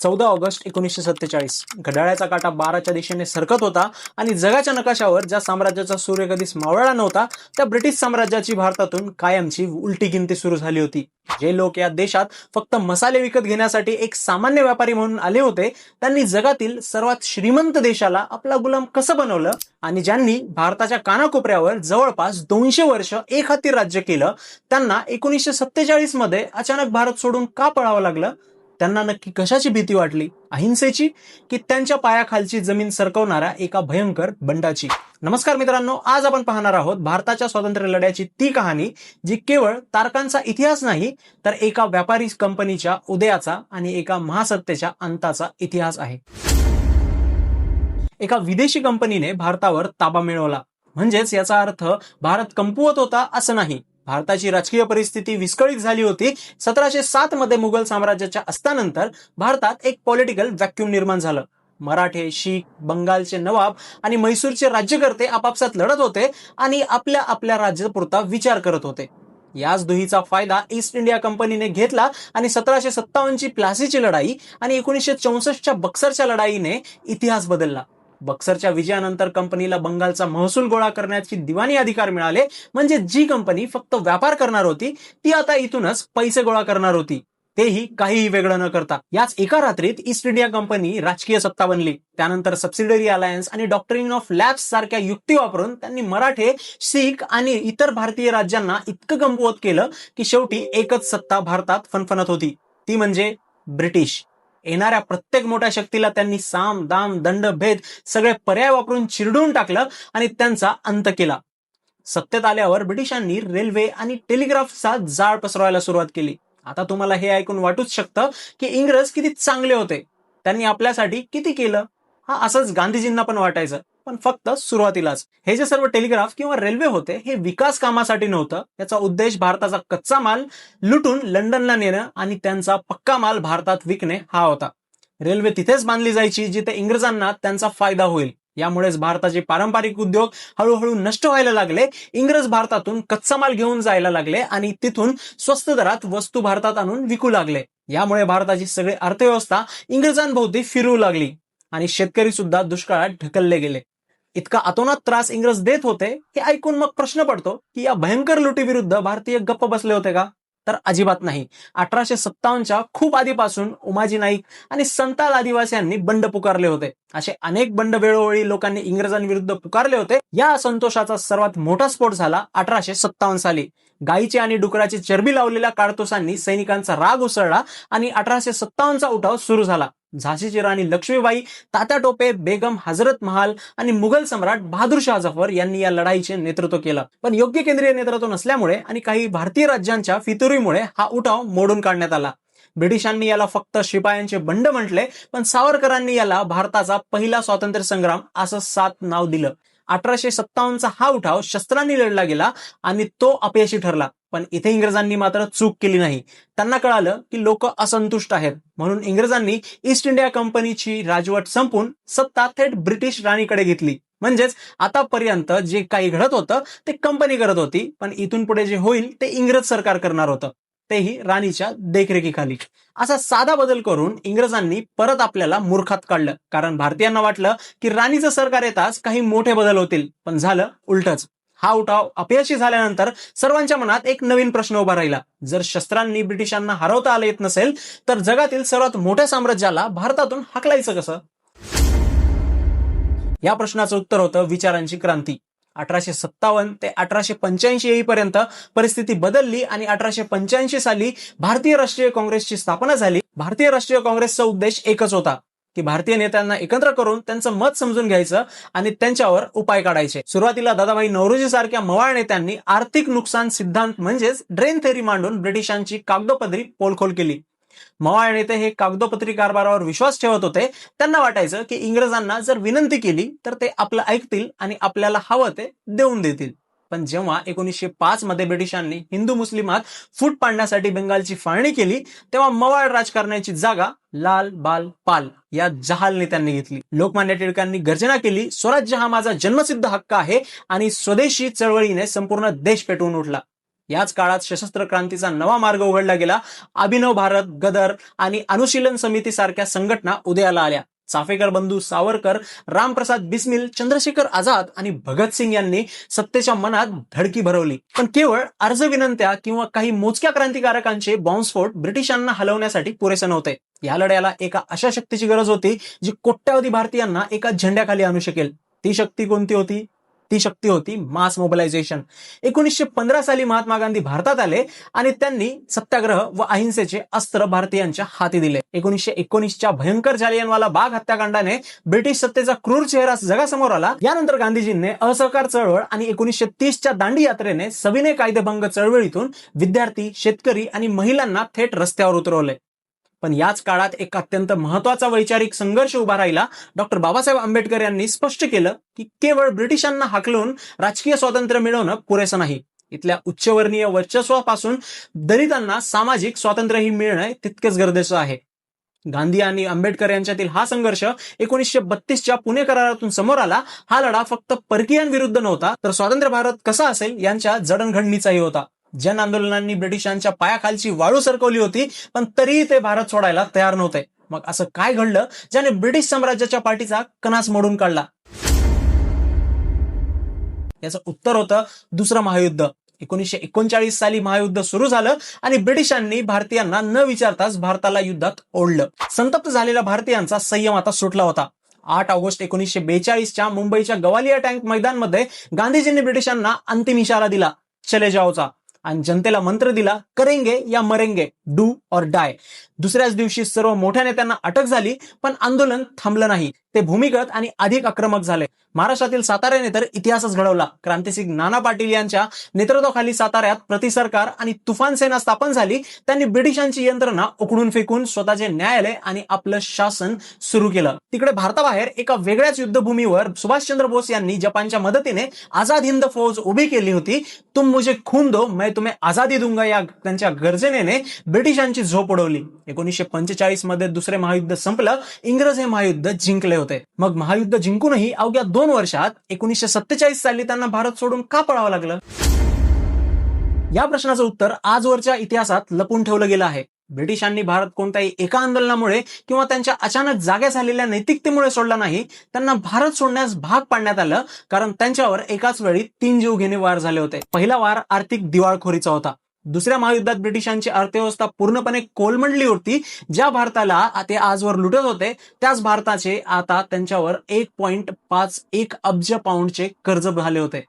14 August 1947 घड्याळाचा काटा 12च्या दिशेने सरकत होता आणि जगाच्या नकाशावर ज्या साम्राज्याचा सूर्य कधीच मावळला नव्हता त्या ब्रिटिश साम्राज्याची भारतातून कायमची उलटी गिनती सुरू झाली होती. जे लोक या देशात फक्त मसाले विकत घेण्यासाठी एक सामान्य व्यापारी म्हणून आले होते त्यांनी जगातील सर्वात श्रीमंत देशाला आपला गुलाम कसं बनवलं आणि ज्यांनी भारताच्या कानाकोपऱ्यावर जवळपास 200 वर्ष एक हाती राज्य केलं त्यांना 1947 मध्ये अचानक भारत सोडून का पळावं लागलं? त्यांना नक्की कशाची भीती वाटली? अहिंसेची की त्यांच्या पायाखालची जमीन सरकवणाऱ्या एका भयंकर बंडाची? नमस्कार मित्रांनो, आज आपण पाहणार आहोत भारताच्या स्वातंत्र्य लढ्याची ती कहाणी जी केवळ तारकांचा इतिहास नाही तर एका व्यापारी कंपनीच्या उदयाचा आणि एका महासत्तेच्या अंताचा इतिहास आहे. एका विदेशी कंपनीने भारतावर ताबा मिळवला म्हणजेच याचा अर्थ भारत कमकुवत होता असं नाही. भारताची राजकीय परिस्थिती विस्कळीत झाली होती. 1707 मध्ये मुघल साम्राज्याच्या अस्तानंतर भारतात एक पॉलिटिकल व्हॅक्यूम निर्माण झालं. मराठे, शीख, बंगालचे नवाब आणि म्हैसूरचे राज्यकर्ते आपापसात लढत होते आणि आपल्या आपल्या राज्यापुरता विचार करत होते. याच दुहीचा फायदा ईस्ट इंडिया कंपनीने घेतला आणि 1757 ची प्लासीची लढाई आणि 1964च्या बक्सरच्या लढाईने इतिहास बदलला. बक्सरच्या विजयानंतर कंपनीला बंगालचा महसूल गोळा करण्याची दिवाणी अधिकार मिळाले. म्हणजे जी कंपनी फक्त व्यापार करणार होती ती आता इथूनच पैसे गोळा करणार होती, तेही काहीही वेगळं न करता. याच एका रात्रीत ईस्ट इंडिया कंपनी राजकीय सत्ता बनली. त्यानंतर सबसिडरी अलायन्स आणि डॉक्ट्रिन ऑफ लॅप्स सारख्या युक्ती वापरून त्यांनी मराठे, शीख आणि इतर भारतीय राज्यांना इतकं कमकुवत केलं की शेवटी एकच सत्ता भारतात फणफणत होती, ती म्हणजे ब्रिटिश. येणाऱ्या प्रत्येक मोठ्या शक्तीला त्यांनी साम, दाम, दंड, भेद सगळे पर्याय वापरून चिरडून टाकलं आणि त्यांचा अंत केला. सत्तेत आल्यावर ब्रिटिशांनी रेल्वे आणि टेलिग्राफचा जाळ पसरवायला सुरुवात केली. आता तुम्हाला हे ऐकून वाटूच शकतं की इंग्रज किती चांगले होते, त्यांनी आपल्यासाठी किती केलं. हा असंच गांधीजींना पण वाटायचं, पण फक्त सुरुवातीलाच. हे जे सर्व टेलिग्राफ किंवा रेल्वे होते हे विकास कामासाठी नव्हतं. याचा उद्देश भारताचा कच्चा माल लुटून लंडनला नेणं आणि त्यांचा पक्का माल भारतात विकणे हा होता. रेल्वे तिथेच बांधली जायची जिथे इंग्रजांना त्यांचा फायदा होईल. यामुळेच भारताचे पारंपरिक उद्योग हळूहळू नष्ट व्हायला लागले. इंग्रज भारतातून कच्चा माल घेऊन जायला लागले आणि तिथून स्वस्त दरात वस्तू भारतात आणून विकू लागले. यामुळे भारताची सगळी अर्थव्यवस्था इंग्रजांभोवती फिरू लागली आणि शेतकरी सुद्धा दुष्काळात ढकलले गेले. इतका अतोनात त्रास इंग्रज देत होते हे ऐकून मग प्रश्न पडतो की या भयंकर लुटीविरुद्ध भारतीय गप्प बसले होते का? तर अजिबात नाही. 1857च्या खूप आधीपासून उमाजी नाईक आणि संताल आदिवासीयांनी बंड पुकारले होते. असे अनेक बंड वेळोवेळी लोकांनी इंग्रजांविरुद्ध पुकारले होते. या असंतोषाचा सर्वात मोठा स्फोट झाला 1857 साली. गायीची आणि डुकराची चरबी लावलेल्या कारतुसांनी सैनिकांचा राग उसळला आणि 1857चा उठाव सुरू झाला. झाशीची राणी लक्ष्मीबाई, तात्या टोपे, बेगम हजरत महाल आणि मुघल सम्राट बहादूर शाह जफर यांनी या लढाईचे नेतृत्व केलं. पण योग्य केंद्रीय नेतृत्व नसल्यामुळे आणि काही भारतीय राज्यांच्या फितुरीमुळे हा उठाव मोडून काढण्यात आला. ब्रिटिशांनी याला फक्त शिपायांचे बंड म्हटले, पण सावरकरांनी याला भारताचा पहिला स्वातंत्र्य संग्राम असं साथ नाव दिलं. 1857चा हा उठाव शस्त्रांनी लढला गेला आणि तो अपयशी ठरला. पण इथे इंग्रजांनी मात्र चूक केली नाही. त्यांना कळालं की लोक असंतुष्ट आहेत, म्हणून इंग्रजांनी ईस्ट इंडिया कंपनीची राजवट संपून सत्ता थेट ब्रिटिश राणीकडे घेतली. म्हणजेच आतापर्यंत जे काही घडत होतं ते कंपनी करत होती, पण इथून पुढे जे होईल ते इंग्रज सरकार करणार होतं, तेही राणीच्या देखरेखीखाली. असा साधा बदल करून इंग्रजांनी परत आपल्याला मूर्खात काढलं. कारण भारतीयांना वाटलं की राणीचं सरकार येताच काही मोठे बदल होतील, पण झालं उलटच. हा उठाव अपयशी झाल्यानंतर सर्वांच्या मनात एक नवीन प्रश्न उभा राहिला. जर शस्त्रांनी ब्रिटिशांना हरवता आलं येत नसेल तर जगातील सर्वात मोठ्या साम्राज्याला भारतातून हाकलायचं कसं? या प्रश्नाचं उत्तर होतं विचारांची क्रांती. 1857 ते 1885 येईपर्यंत परिस्थिती बदलली आणि 1885 साली भारतीय राष्ट्रीय काँग्रेसची स्थापना झाली. भारतीय राष्ट्रीय काँग्रेसचा उद्देश एकच होता की भारतीय नेत्यांना एकत्र करून त्यांचं मत समजून घ्यायचं आणि त्यांच्यावर उपाय काढायचे. सुरुवातीला दादाभाई नौरोजी सारख्या मवाळ नेत्यांनी आर्थिक नुकसान सिद्धांत म्हणजेच ड्रेन थेअरी मांडून ब्रिटिशांची कागदोपत्री पोलखोल केली. मवाळ नेते हे कागदोपत्री कारभारावर विश्वास ठेवत होते. त्यांना वाटायचं की इंग्रजांना जर विनंती केली तर ते आपलं ऐकतील आणि आपल्याला हवं ते देऊन देतील. पण जेव्हा 1905 मध्ये ब्रिटिशांनी हिंदू मुस्लिमात फूट पाडण्यासाठी बेंगालची फाळणी केली तेव्हा मवाळ राजकारणाची जागा लाल बाल पाल या जहाल नेत्यांनी घेतली. लोकमान्य टिळकांनी गर्जना केली, स्वराज्य हा माझा जन्मसिद्ध हक्क आहे आणि स्वदेशी चळवळीने संपूर्ण देश पेटवून उठला. याच काळात सशस्त्र क्रांतीचा नवा मार्ग उघडला गेला. अभिनव भारत, गदर आणि अनुशीलन समिती सारख्या संघटना उदयाला आल्या. चाफेकर बंधू सावरकर, रामप्रसाद बिस्मिल, चंद्रशेखर आझाद आणि भगतसिंग यांनी सत्तेच्या मनात धडकी भरवली. पण केवळ अर्ज विनंत्या किंवा काही मोजक्या क्रांतिकारकांचे बॉम्बस्फोट ब्रिटिशांना हलवण्यासाठी पुरेसे नव्हते. या लढ्याला एका अशा शक्तीची गरज होती जी कोट्यावधी भारतीयांना एका झेंड्याखाली आणू शकेल. ती शक्ती कोणती होती? ती शक्ती होती मास मोबिलायझेशन. 1915 साली महात्मा गांधी भारतात आले आणि त्यांनी सत्याग्रह व अहिंसेचे अस्त्र भारतीयांच्या हाती दिले. 1919च्या भयंकर जालियनवाला बाग हत्याकांडाने ब्रिटिश सत्तेचा क्रूर चेहरा जगासमोर आला. यानंतर गांधीजींनी असहकार चळवळ आणि 1930च्या दांडी यात्रेने सविनय कायदेभंग चळवळीतून विद्यार्थी, शेतकरी आणि महिलांना थेट रस्त्यावर उतरवले. पण याच काळात एक अत्यंत महत्वाचा वैचारिक संघर्ष उभा राहिला. डॉक्टर बाबासाहेब आंबेडकर यांनी स्पष्ट केलं की केवळ ब्रिटिशांना हाकलून राजकीय स्वातंत्र्य मिळवणं पुरेसं नाही. इथल्या उच्चवर्णीय वर्चस्वापासून दलितांना सामाजिक स्वातंत्र्यही मिळणं तितकेच गरजेचं आहे. गांधी आणि आंबेडकर यांच्यातील हा संघर्ष 1932च्या पुणे करारातून समोर आला. हा लढा फक्त परकीयांविरुद्ध नव्हता, तर स्वतंत्र भारत कसा असेल यांच्या जडणघडणीचाही होता. जन आंदोलनांनी ब्रिटिशांच्या पायाखालची वाळू सरकवली होती, पण तरीही ते भारत सोडायला तयार नव्हते. मग असं काय घडलं ज्याने ब्रिटिश साम्राज्याच्या पाठीचा कणाच मोडून काढला? याचं उत्तर होतं दुसरं महायुद्ध. 1939 साली महायुद्ध सुरू झालं आणि ब्रिटिशांनी भारतीयांना न विचारताच भारताला युद्धात ओढलं. संतप्त झालेल्या भारतीयांचा संयम आता सुटला होता. 8 ऑगस्ट 1942च्या मुंबईच्या गवालिया टँक मैदानमध्ये गांधीजींनी ब्रिटिशांना अंतिम इशारा दिला, चले जाओचा, आणि जनतेला मंत्र दिला, करेंगे या मरेंगे, डू और डाय. दुसऱ्याच दिवशी सर्व मोठ्या नेत्यांना अटक झाली, पण आंदोलन थांबलं नाही. ते भूमिगत आणि अधिक आक्रमक झाले. महाराष्ट्रातील साताऱ्याने तर इतिहासच घडवला. क्रांतिसिंग नाना पाटील यांच्या नेतृत्वाखाली साताऱ्यात प्रतिसरकार आणि तुफान सेना स्थापन झाली. त्यांनी ब्रिटिशांची यंत्रणा उकडून फेकून स्वतःचे न्यायालय आणि आपलं शासन सुरू केलं. तिकडे भारताबाहेर एका वेगळ्याच युद्धभूमीवर सुभाषचंद्र बोस यांनी जपानच्या मदतीने आझाद हिंद फौज उभी केली होती. तुम मुझे खून दो मैं तुम्हें आझादी दूंगा या त्यांच्या गर्जनेने ब्रिटिशांची झोप उडवली. 1945 मध्ये दुसरे महायुद्ध संपलं. इंग्रज हे महायुद्ध जिंकले होते. मग महायुद्ध जिंकूनही अवघ्या 2 वर्षात 1947 साली त्यांना भारत सोडून का पळावं लागलं? या प्रश्नाचं उत्तर आजवरच्या इतिहासात लपून ठेवलं गेलं आहे. ब्रिटिशांनी भारत कोणत्याही एका आंदोलनामुळे किंवा त्यांच्या अचानक जाग्या झालेल्या नैतिकतेमुळे सोडला नाही. त्यांना भारत सोडण्यास भाग पाडण्यात आलं कारण त्यांच्यावर एकाच वेळी 3 जीवघेणे वार झाले होते. पहिला वार आर्थिक दिवाळखोरीचा होता. दुसऱ्या महायुद्धात ब्रिटिशांची अर्थव्यवस्था पूर्णपणे कोलमडली होती. ज्या भारताला ते आजवर लुटत होते त्याच भारताचे आता त्यांच्यावर 1.51 अब्ज पाऊंडचे कर्ज झाले होते.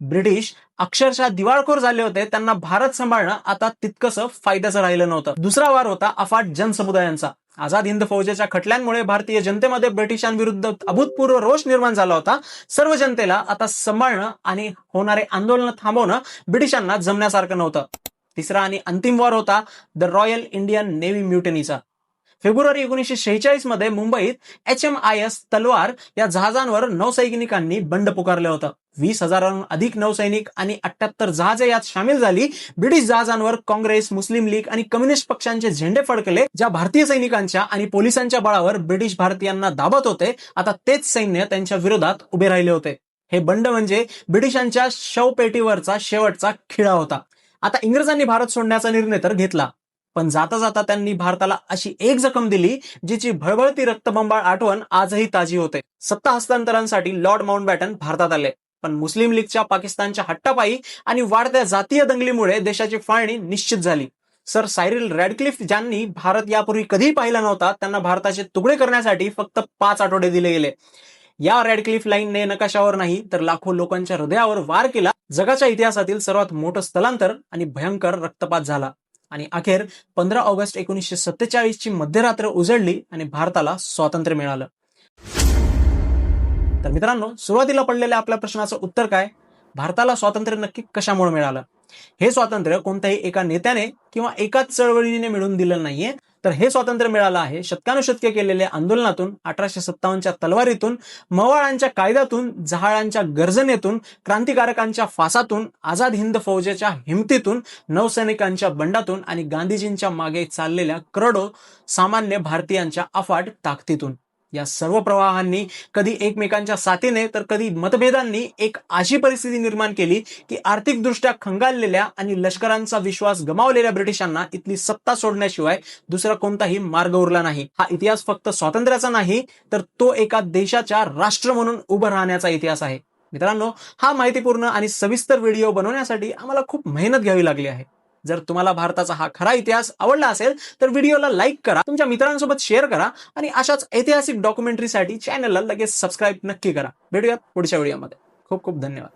ब्रिटिश अक्षरशः दिवाळखोर झाले होते. त्यांना भारत सांभाळणं आता तितकंसं फायद्याचं राहिलं नव्हतं. दुसरा वार होता अफाट जनसमुदायांचा. आझाद हिंद फौजेच्या खटल्यांमुळे भारतीय जनतेमध्ये ब्रिटिशांविरुद्ध अभूतपूर्व रोष निर्माण झाला होता. सर्व जनतेला आता सांभाळणं आणि होणारे आंदोलन थांबवणं ब्रिटिशांना जमण्यासारखं नव्हतं. तिसरा आणि अंतिम वार होता द रॉयल इंडियन नेव्ही म्युटनीचा. फेब्रुवारी 1946 मध्ये मुंबईत HMIS तलवार या जहाजांवर नौसैनिकांनी बंड पुकारलं होतं. 20,000हून अधिक नौसैनिक आणि 78 जहाजे यात सामील झाली. ब्रिटिश जहाजांवर काँग्रेस, मुस्लिम लीग आणि कम्युनिस्ट पक्षांचे झेंडे फडकले. ज्या भारतीय सैनिकांच्या आणि पोलिसांच्या बळावर ब्रिटिश भारतीयांना दाबत होते, आता तेच सैन्य त्यांच्या विरोधात उभे राहिले होते. हे बंड म्हणजे ब्रिटिशांच्या शवपेटीवरचा शेवटचा खिळा होता. आता इंग्रजांनी भारत सोडण्याचा निर्णय तर घेतला, पण जाता जाता त्यांनी भारताला अशी एक जखम दिली जिची भळभळती रक्तबंबाळ आठवण आजही ताजी होते. सत्ता हस्तांतरांसाठी लॉर्ड माउंटबॅटन भारतात आले, पण मुस्लिम लीगच्या पाकिस्तानच्या हट्टापायी आणि वाढत्या जातीय दंगलीमुळे देशाची फाळणी निश्चित झाली. सर सायरिल रॅडक्लिफ, ज्यांनी भारत यापूर्वी कधीही पाहिला नव्हता, त्यांना भारताचे तुकडे करण्यासाठी फक्त 5 आठवडे दिले गेले. या रॅडक्लिफ लाईनने नकाशावर नाही तर लाखो लोकांच्या हृदयावर वार केला. जगाच्या इतिहासातील सर्वात मोठं स्थलांतर आणि भयंकर रक्तपात झाला आणि अखेर 15 ऑगस्ट 1947 ची मध्यरात्र उजळली आणि भारताला स्वातंत्र्य मिळालं. तर मित्रांनो, सुरुवातीला पडलेल्या आपल्या प्रश्नाचं उत्तर काय? भारताला स्वातंत्र्य नक्की कशामुळे मिळालं? हे स्वातंत्र्य कोणत्याही एका नेत्याने किंवा एकाच चळवळीने मिळवून दिलं नाहीये, तर हे स्वातंत्र्य मिळालं आहे शतकानुशतके केलेल्या आंदोलनातून, 1857च्या तलवारीतून, मवाळांच्या कायद्यातून, जहाळांच्या गर्जनेतून, क्रांतिकारकांच्या फासातून, आझाद हिंद फौजेच्या हिमतीतून, नौसैनिकांच्या बंडातून आणि गांधीजींच्या मागे चाललेल्या करोडो सामान्य भारतीयांच्या अफाट ताकदीतून. या सर्व प्रवाहांनी कधी एकमेकांच्या साथीने तर कधी मतभेदांनी एक अशी परिस्थिती निर्माण केली की आर्थिकदृष्ट्या खंगाळलेल्या आणि लष्करांचा विश्वास गमावलेल्या ब्रिटिशांना इथली सत्ता सोडण्याशिवाय दुसरा कोणताही मार्ग उरला नाही. हा इतिहास फक्त स्वातंत्र्याचा नाही, तर तो एका देशाच्या राष्ट्र म्हणून उभं राहण्याचा इतिहास आहे. मित्रांनो, हा माहितीपूर्ण आणि सविस्तर व्हिडिओ बनवण्यासाठी आम्हाला खूप मेहनत घ्यावी लागली आहे. जर तुम्हाला भारताचा हा खरा इतिहास आवडला असेल तर व्हिडिओला लाईक करा, तुमच्या मित्रांसोबत शेअर करा आणि अशाच ऐतिहासिक डॉक्युमेंटरीसाठी चॅनलला लगेच सबस्क्राईब नक्की करा. भेटूयात पुढच्या व्हिडिओमध्ये. खूप खूप धन्यवाद.